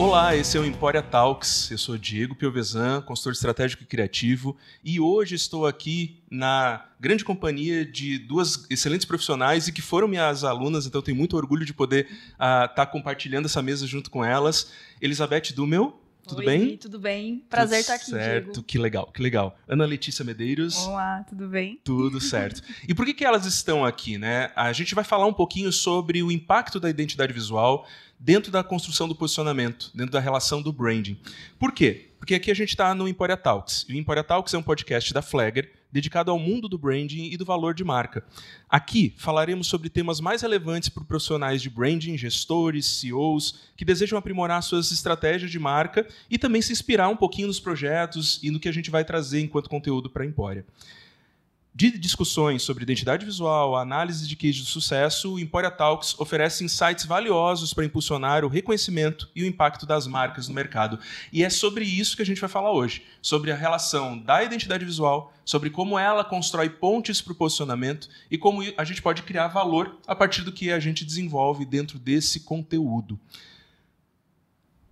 Olá, esse é o Emporia Talks. Eu sou Diego Piovesan, consultor estratégico e criativo, e hoje estou aqui na grande companhia de duas excelentes profissionais e que foram minhas alunas, então tenho muito orgulho de poder estar compartilhando essa mesa junto com elas. Elizabeth Dumel, tudo Oi, bem? Tudo bem? Prazer estar aqui, certo, Diego. Que legal, que legal. Ana Letícia Medeiros. Olá, tudo bem? Tudo certo. E por que elas estão aqui, né? A gente vai falar um pouquinho sobre o impacto da identidade visual dentro da construção do posicionamento, dentro da relação do branding. Por quê? Porque aqui a gente está no Emporia Talks. E o Emporia Talks é um podcast da Flagger dedicado ao mundo do branding e do valor de marca. Aqui falaremos sobre temas mais relevantes para profissionais de branding, gestores, CEOs, que desejam aprimorar suas estratégias de marca e também se inspirar um pouquinho nos projetos e no que a gente vai trazer enquanto conteúdo para a Emporia. De discussões sobre identidade visual, análise de case de sucesso, o Emporia Talks oferece insights valiosos para impulsionar o reconhecimento e o impacto das marcas no mercado. E é sobre isso que a gente vai falar hoje, sobre a relação da identidade visual, sobre como ela constrói pontes para o posicionamento e como a gente pode criar valor a partir do que a gente desenvolve dentro desse conteúdo.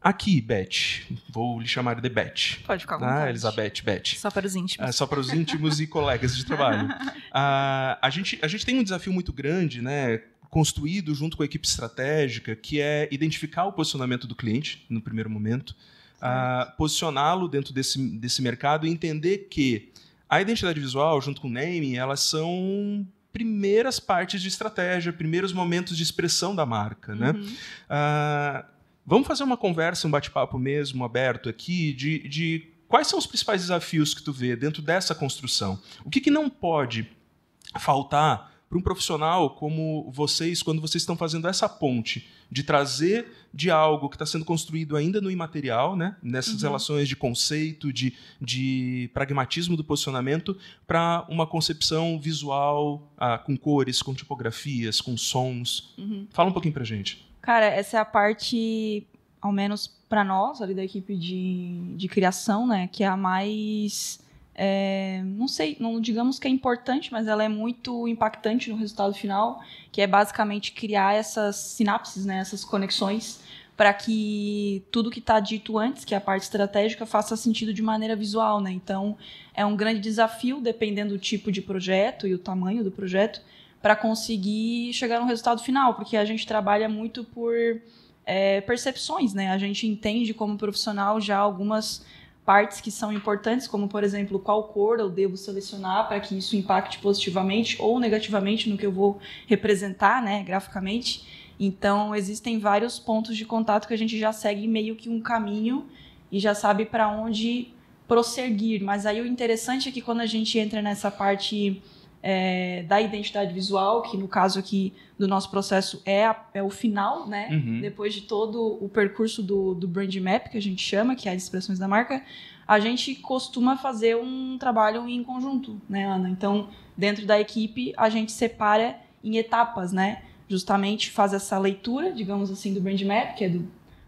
Aqui, Beth. Vou lhe chamar de Beth. Pode ficar à vontade. Elizabeth, Beth. Só para os íntimos. Só para os íntimos e colegas de trabalho. A gente tem um desafio muito grande, né, construído junto com a equipe estratégica, que é identificar o posicionamento do cliente, no primeiro momento, posicioná-lo dentro desse mercado e entender que a identidade visual, junto com o naming, elas são primeiras partes de estratégia, primeiros momentos de expressão da marca, né? Vamos fazer uma conversa, um bate-papo mesmo, aberto aqui, de quais são os principais desafios que tu vê dentro dessa construção. O que não pode faltar para um profissional como vocês, quando vocês estão fazendo essa ponte de trazer de algo que está sendo construído ainda no imaterial, né? Nessas relações de conceito, de pragmatismo do posicionamento, para uma concepção visual com cores, com tipografias, com sons. Fala um pouquinho para a gente. Cara, essa é a parte, ao menos para nós, ali da equipe de criação, né, que é a mais, não digamos que é importante, mas ela é muito impactante no resultado final, que é basicamente criar essas sinapses, né, essas conexões, para que tudo que está dito antes, que é a parte estratégica, faça sentido de maneira visual, né? Então, é um grande desafio, dependendo do tipo de projeto e o tamanho do projeto, para conseguir chegar no resultado final, porque a gente trabalha muito por percepções, né? A gente entende como profissional já algumas partes que são importantes, como, por exemplo, qual cor eu devo selecionar para que isso impacte positivamente ou negativamente no que eu vou representar, né, graficamente. Então, existem vários pontos de contato que a gente já segue meio que um caminho e já sabe para onde prosseguir. Mas aí o interessante é que quando a gente entra nessa parte da identidade visual, que no caso aqui do nosso processo é o final, né? Depois de todo o percurso do brand map, que a gente chama, que é as expressões da marca, a gente costuma fazer um trabalho em conjunto, né, Ana? Então, dentro da equipe, a gente separa em etapas, né? Justamente faz essa leitura, digamos assim, do brand map, que é do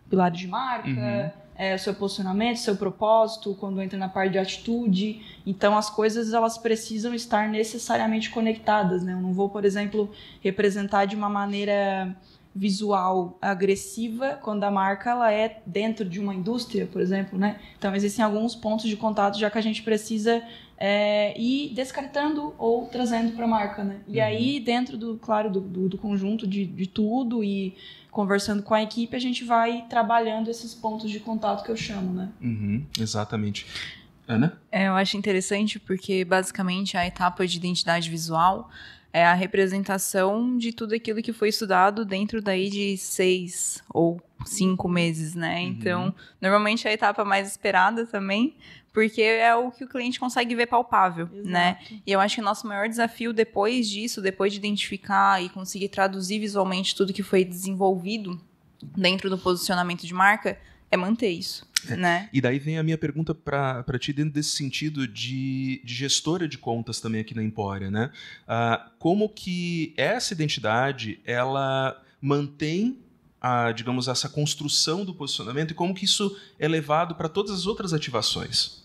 pilar de marca, seu posicionamento, seu propósito, quando entra na parte de atitude. Então, as coisas elas precisam estar necessariamente conectadas, né? Eu não vou, por exemplo, representar de uma maneira visual agressiva quando a marca ela é dentro de uma indústria, por exemplo, né? Então, existem alguns pontos de contato já que a gente precisa ir descartando ou trazendo para a marca, né? E aí, dentro do conjunto de tudo e conversando com a equipe, a gente vai trabalhando esses pontos de contato que eu chamo, né? Exatamente. Ana? Eu acho interessante porque, basicamente, a etapa de identidade visual é a representação de tudo aquilo que foi estudado dentro daí de 6 ou 5 meses, né? Então, normalmente é a etapa mais esperada também, porque é o que o cliente consegue ver palpável, né? E eu acho que o nosso maior desafio depois disso, depois de identificar e conseguir traduzir visualmente tudo que foi desenvolvido dentro do posicionamento de marca, é manter isso, né? E daí vem a minha pergunta para ti dentro desse sentido de gestora de contas também aqui na Emporia, né? Como que essa identidade, ela mantém digamos, essa construção do posicionamento e como que isso é levado para todas as outras ativações?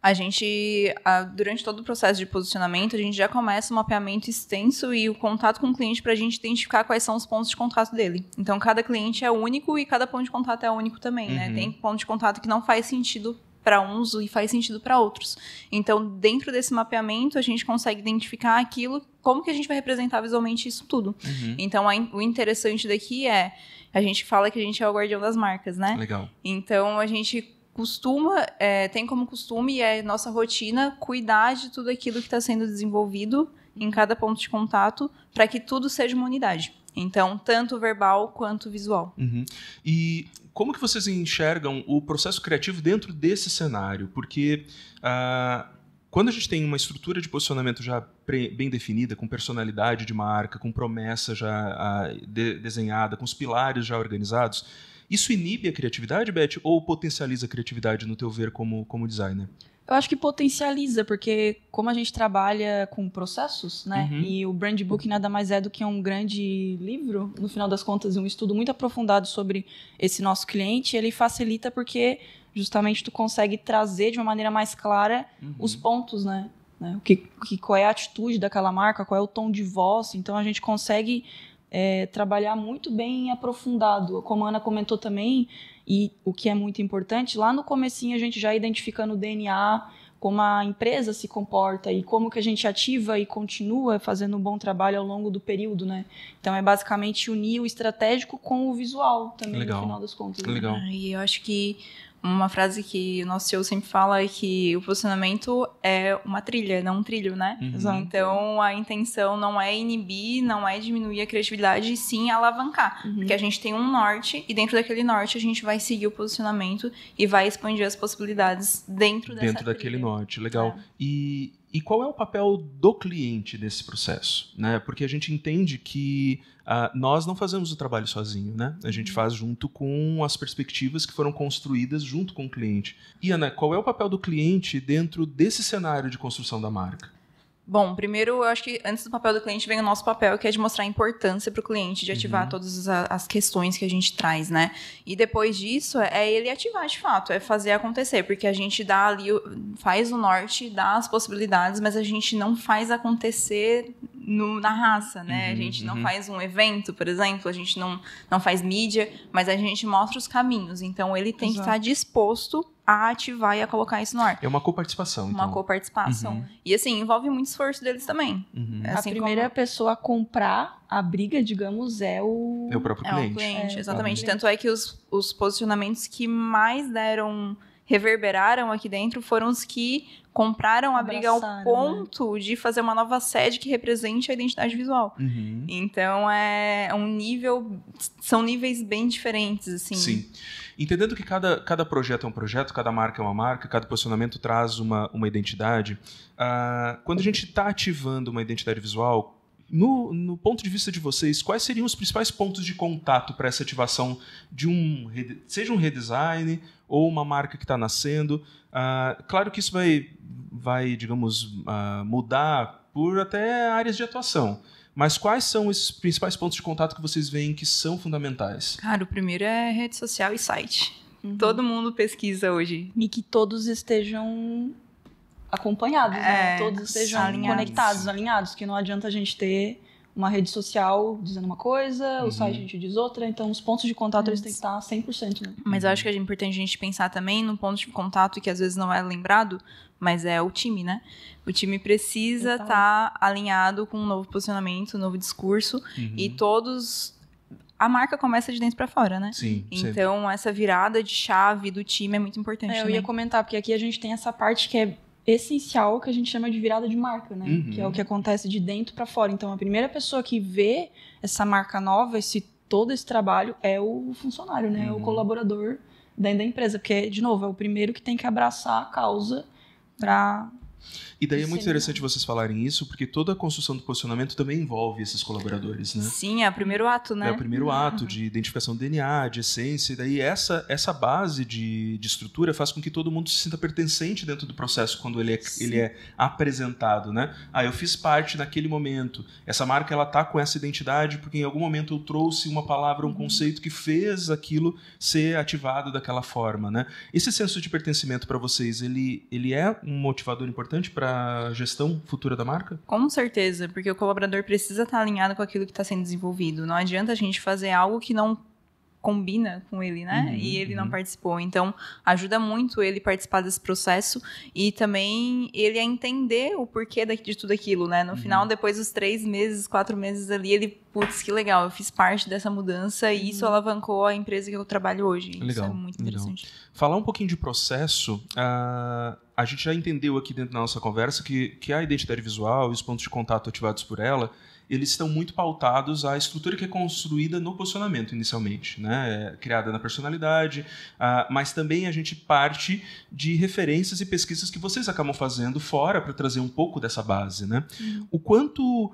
A gente, durante todo o processo de posicionamento, a gente já começa um mapeamento extenso e o contato com o cliente para a gente identificar quais são os pontos de contato dele. Então, cada cliente é único e cada ponto de contato é único também, né? Tem ponto de contato que não faz sentido para uns e faz sentido para outros. Então, dentro desse mapeamento, a gente consegue identificar aquilo, como que a gente vai representar visualmente isso tudo. Então, o interessante daqui a gente fala que a gente é o guardião das marcas, né? Legal. Então, a gente tem como costume, nossa rotina, cuidar de tudo aquilo que está sendo desenvolvido em cada ponto de contato para que tudo seja uma unidade. Então, tanto verbal quanto visual. E como que vocês enxergam o processo criativo dentro desse cenário? Porque quando a gente tem uma estrutura de posicionamento já bem definida, com personalidade de marca, com promessa já desenhada, com os pilares já organizados, isso inibe a criatividade, Beth, ou potencializa a criatividade no teu ver como designer? Eu acho que potencializa, porque como a gente trabalha com processos, né? E o Brand Book nada mais é do que um grande livro, no final das contas, um estudo muito aprofundado sobre esse nosso cliente, ele facilita porque justamente tu consegue trazer de uma maneira mais clara os pontos, né? Qual é a atitude daquela marca, qual é o tom de voz. Então a gente consegue trabalhar muito bem aprofundado. Como a Ana comentou também, e o que é muito importante, lá no comecinho a gente já identificando o DNA, como a empresa se comporta e como que a gente ativa e continua fazendo um bom trabalho ao longo do período, né? Então é basicamente unir o estratégico com o visual também, no final das contas. Legal. E eu acho que uma frase que o nosso CEO sempre fala é que o posicionamento é uma trilha, não um trilho, né? Então, a intenção não é inibir, não é diminuir a criatividade, e sim alavancar. Porque a gente tem um norte, e dentro daquele norte a gente vai seguir o posicionamento e vai expandir as possibilidades dentro dessa trilha. Daquele norte, legal. E qual é o papel do cliente desse processo? Né? Porque a gente entende que nós não fazemos o trabalho sozinho, né? A gente faz junto com as perspectivas que foram construídas junto com o cliente. E, Ana, qual é o papel do cliente dentro desse cenário de construção da marca? Bom, primeiro, eu acho que antes do papel do cliente vem o nosso papel, que é de mostrar a importância para o cliente, de ativar todas as questões que a gente traz, né? E depois disso, é ele ativar de fato, é fazer acontecer, porque a gente dá ali, faz o norte, dá as possibilidades, mas a gente não faz acontecer na raça, né? A gente não faz um evento, por exemplo, a gente não faz mídia, mas a gente mostra os caminhos. Então, ele tem que estar disposto a ativar e a colocar isso no ar. É uma coparticipação, então. Uma coparticipação. E, assim, envolve muito esforço deles também. Assim, a primeira pessoa a comprar a briga, digamos, é o próprio cliente. É o cliente, exatamente. Tanto é que os posicionamentos que mais reverberaram aqui dentro foram os que compraram a briga ao ponto de fazer uma nova sede que represente a identidade visual. Então, é um nível... São níveis bem diferentes, assim. Sim. Entendendo que cada projeto é um projeto, cada marca é uma marca, cada posicionamento traz uma identidade, quando a gente está ativando uma identidade visual, no ponto de vista de vocês, quais seriam os principais pontos de contato para essa ativação de seja um redesign ou uma marca que está nascendo? Claro que isso vai digamos, mudar por até áreas de atuação. Mas quais são esses principais pontos de contato que vocês veem que são fundamentais? Cara, o primeiro é rede social e site. Todo mundo pesquisa hoje. E que todos estejam acompanhados, né? Todos estejam conectados, alinhados, que não adianta a gente ter uma rede social dizendo uma coisa, o site a gente diz outra, então os pontos de contato eles têm que estar 100%, né? Mas eu acho que é importante a gente pensar também num ponto de contato que às vezes não é lembrado, mas é o time, né? O time precisa estar alinhado com um novo posicionamento, um novo discurso, e a marca começa de dentro para fora, né? Sim. Então, essa virada de chave do time é muito importante também. Eu ia comentar, porque aqui a gente tem essa parte que é essencial, que a gente chama de virada de marca, né? Que é o que acontece de dentro para fora. Então, a primeira pessoa que vê essa marca nova, todo esse trabalho, é o funcionário, né? É o colaborador dentro da empresa. Porque, de novo, é o primeiro que tem que abraçar a causa para E daí é muito interessante vocês falarem isso, porque toda a construção do posicionamento também envolve esses colaboradores, né? Sim, é o primeiro ato, né? É o primeiro ato de identificação do DNA, de essência, e daí essa base de estrutura faz com que todo mundo se sinta pertencente dentro do processo quando ele é apresentado, né? Eu fiz parte naquele momento. Essa marca, ela tá com essa identidade porque em algum momento eu trouxe uma palavra, um conceito que fez aquilo ser ativado daquela forma, né? Esse senso de pertencimento para vocês, ele é um motivador importante para a gestão futura da marca? Com certeza, porque o colaborador precisa estar alinhado com aquilo que está sendo desenvolvido. Não adianta a gente fazer algo que não combina com ele, né? E ele não participou. Então, ajuda muito ele participar desse processo e também ele a entender o porquê de tudo aquilo, né? No final, depois dos 3 meses, 4 meses ali, ele, putz, que legal, eu fiz parte dessa mudança e isso alavancou a empresa que eu trabalho hoje. Legal, isso é muito interessante. Legal. Falar um pouquinho de processo, a gente já entendeu aqui dentro da nossa conversa que a identidade visual e os pontos de contato ativados por ela, eles estão muito pautados à estrutura que é construída no posicionamento inicialmente, né? É criada na personalidade, mas também a gente parte de referências e pesquisas que vocês acabam fazendo fora para trazer um pouco dessa base, né? O quanto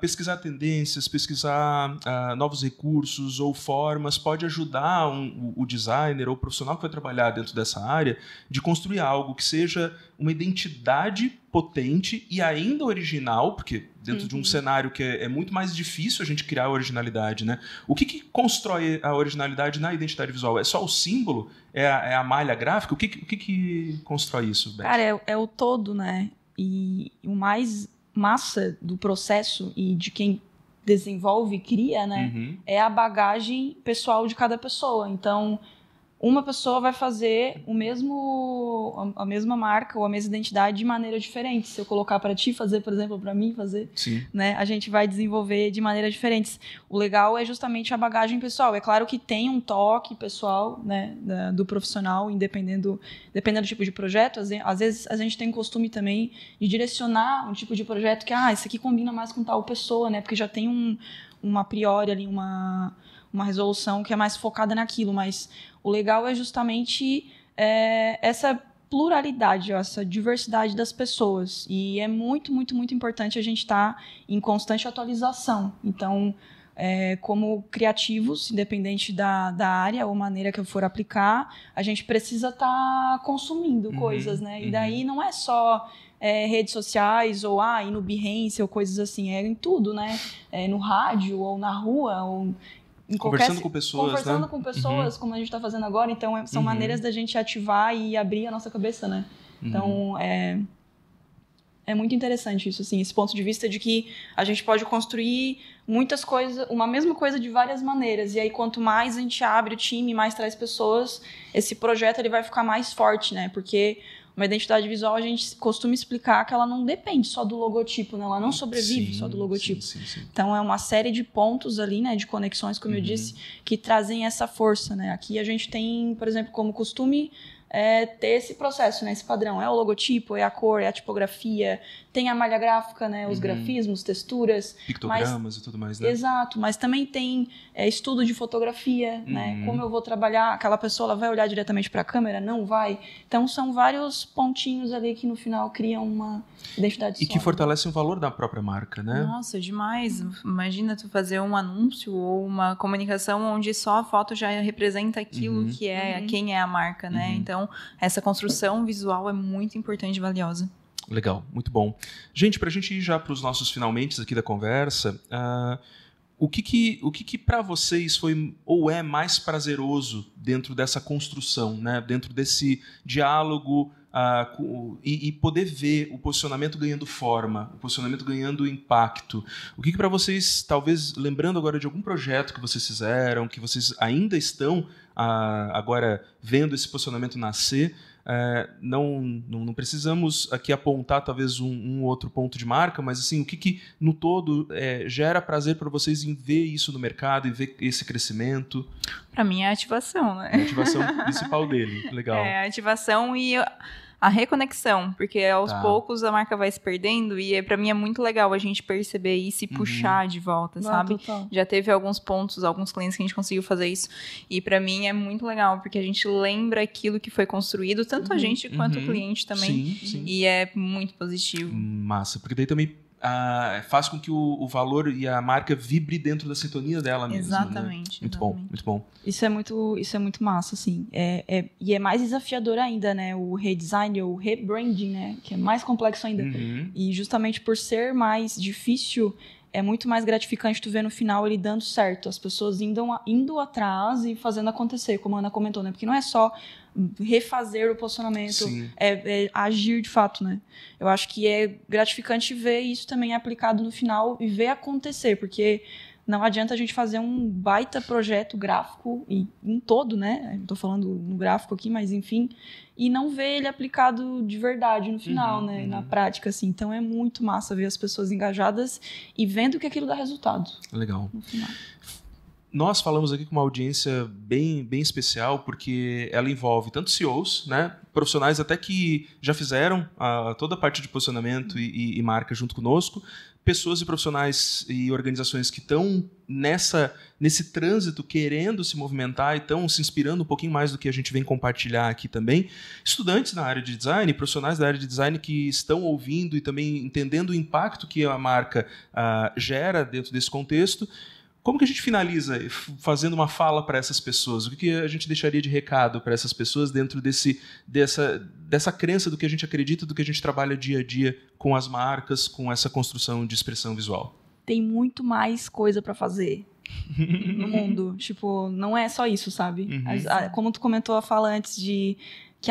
pesquisar tendências, pesquisar novos recursos ou formas pode ajudar o designer ou o profissional que vai trabalhar dentro dessa área de construir algo que seja uma identidade potente e ainda original, porque dentro de um cenário que é muito mais difícil a gente criar a originalidade, né? O que constrói a originalidade na identidade visual? É só o símbolo? É a malha gráfica? O que constrói isso, Beth? Cara, é o todo, né? E o mais massa do processo e de quem desenvolve e cria, né? É a bagagem pessoal de cada pessoa. Então, uma pessoa vai fazer a mesma marca ou a mesma identidade de maneira diferente. Se eu colocar para ti fazer, por exemplo, para mim fazer, né, a gente vai desenvolver de maneiras diferentes. O legal é justamente a bagagem pessoal. É claro que tem um toque pessoal, né, do profissional, dependendo do tipo de projeto. Às vezes a gente tem costume também de direcionar um tipo de projeto que, esse aqui combina mais com tal pessoa, né, porque já tem uma priori ali, uma resolução que é mais focada naquilo, mas o legal é justamente essa pluralidade, essa diversidade das pessoas. E é muito, muito, muito importante a gente estar em constante atualização. Então, como criativos, independente da área ou maneira que eu for aplicar, a gente precisa estar consumindo coisas, né? E daí não é só redes sociais ou ir no Behance ou coisas assim, é em tudo, né? No rádio ou na rua ou conversando com pessoas, conversando com pessoas, como a gente está fazendo agora. Então, são maneiras da gente ativar e abrir a nossa cabeça, né? Então, é muito interessante isso, assim, esse ponto de vista de que a gente pode construir muitas coisas, uma mesma coisa de várias maneiras. E aí, quanto mais a gente abre o time, mais traz pessoas, esse projeto ele vai ficar mais forte, né? Porque uma identidade visual, a gente costuma explicar que ela não depende só do logotipo, né? Ela não sobrevive só do logotipo. Sim. Então, é uma série de pontos ali, né? De conexões, como eu disse, que trazem essa força, né? Aqui a gente tem, por exemplo, como costume ter esse processo, né? Esse padrão. É o logotipo, é a cor, é a tipografia, tem a malha gráfica, né? Os grafismos, texturas. Pictogramas e tudo mais, né? Exato, mas também tem estudo de fotografia, né? Como eu vou trabalhar, aquela pessoa ela vai olhar diretamente para a câmera? Não vai. Então, são vários pontinhos ali que no final criam uma identidade E que fortalecem o valor da própria marca, né? Nossa, demais. Imagina tu fazer um anúncio ou uma comunicação onde só a foto já representa aquilo que é, quem é a marca, né? Então, essa construção visual é muito importante e valiosa. Legal, muito bom. Gente, para a gente ir já para os nossos finalmente aqui da conversa, o que para vocês foi ou é mais prazeroso dentro dessa construção, né? Dentro desse diálogo e poder ver o posicionamento ganhando forma, o posicionamento ganhando impacto? O que para vocês, talvez lembrando agora de algum projeto que vocês fizeram, que vocês ainda estão agora vendo esse posicionamento nascer, não precisamos aqui apontar talvez um outro ponto de marca, mas assim, o que no todo gera prazer para vocês em ver isso no mercado e ver esse crescimento? Para mim é a ativação, né? A ativação principal dele, legal. A ativação e a reconexão, porque aos Tá. poucos a marca vai se perdendo e pra mim é muito legal a gente perceber isso e puxar de volta, sabe? Total. Já teve alguns pontos, alguns clientes que a gente conseguiu fazer isso e pra mim é muito legal, porque a gente lembra aquilo que foi construído, tanto a gente quanto o cliente também, Sim, sim. e é muito positivo. Massa, porque daí também faz com que o valor e a marca vibre dentro da sintonia dela mesmo. Exatamente. Né? Muito bom, muito bom. Isso é muito massa, assim. E é mais desafiador ainda, né? O redesign ou o rebranding, né? Que é mais complexo ainda. Uhum. E justamente por ser mais difícil, é muito mais gratificante tu ver no final ele dando certo. As pessoas indo atrás e fazendo acontecer, como a Ana comentou, né? Porque não é só refazer o posicionamento, Sim. é agir de fato, né? Eu acho que é gratificante ver isso também aplicado no final e ver acontecer, porque não adianta a gente fazer um baita projeto gráfico, e em todo, né? Estou falando no gráfico aqui, mas enfim, e não ver ele aplicado de verdade no final, né? Na prática, assim. Então é muito massa ver as pessoas engajadas e vendo que aquilo dá resultado. Legal. No final. Nós falamos aqui com uma audiência bem, bem especial, porque ela envolve tanto CEOs, né, profissionais até que já fizeram toda a parte de posicionamento e marca junto conosco, pessoas e profissionais e organizações que estão nesse trânsito querendo se movimentar e estão se inspirando um pouquinho mais do que a gente vem compartilhar aqui também. Estudantes na área de design, profissionais da área de design que estão ouvindo e também entendendo o impacto que a marca gera dentro desse contexto. Como que a gente finaliza fazendo uma fala para essas pessoas? O que a gente deixaria de recado para essas pessoas dentro dessa crença do que a gente acredita, do que a gente trabalha dia a dia com as marcas, com essa construção de expressão visual? Tem muito mais coisa para fazer no mundo. Tipo, não é só isso, sabe? Como tu comentou a fala antes de que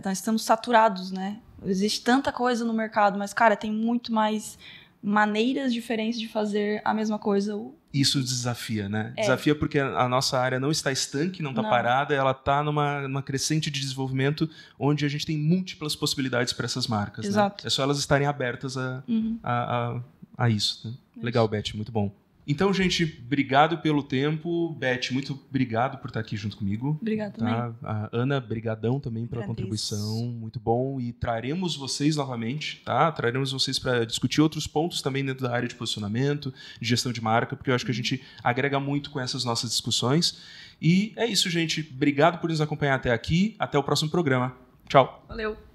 nós estamos saturados, né? Existe tanta coisa no mercado, mas, cara, tem muito mais maneiras diferentes de fazer a mesma coisa. Isso desafia, né? Desafia porque a nossa área não está estanque, não está parada, ela está numa crescente de desenvolvimento onde a gente tem múltiplas possibilidades para essas marcas. Exato. Né? É só elas estarem abertas a isso. Né? Legal, Beth, muito bom. Então, gente, obrigado pelo tempo. Beth, muito obrigado por estar aqui junto comigo. Obrigada também. A Ana, brigadão também pela contribuição. Muito bom. E traremos vocês novamente, tá? Traremos vocês para discutir outros pontos também dentro da área de posicionamento, de gestão de marca, porque eu acho que a gente agrega muito com essas nossas discussões. E é isso, gente. Obrigado por nos acompanhar até aqui. Até o próximo programa. Tchau. Valeu.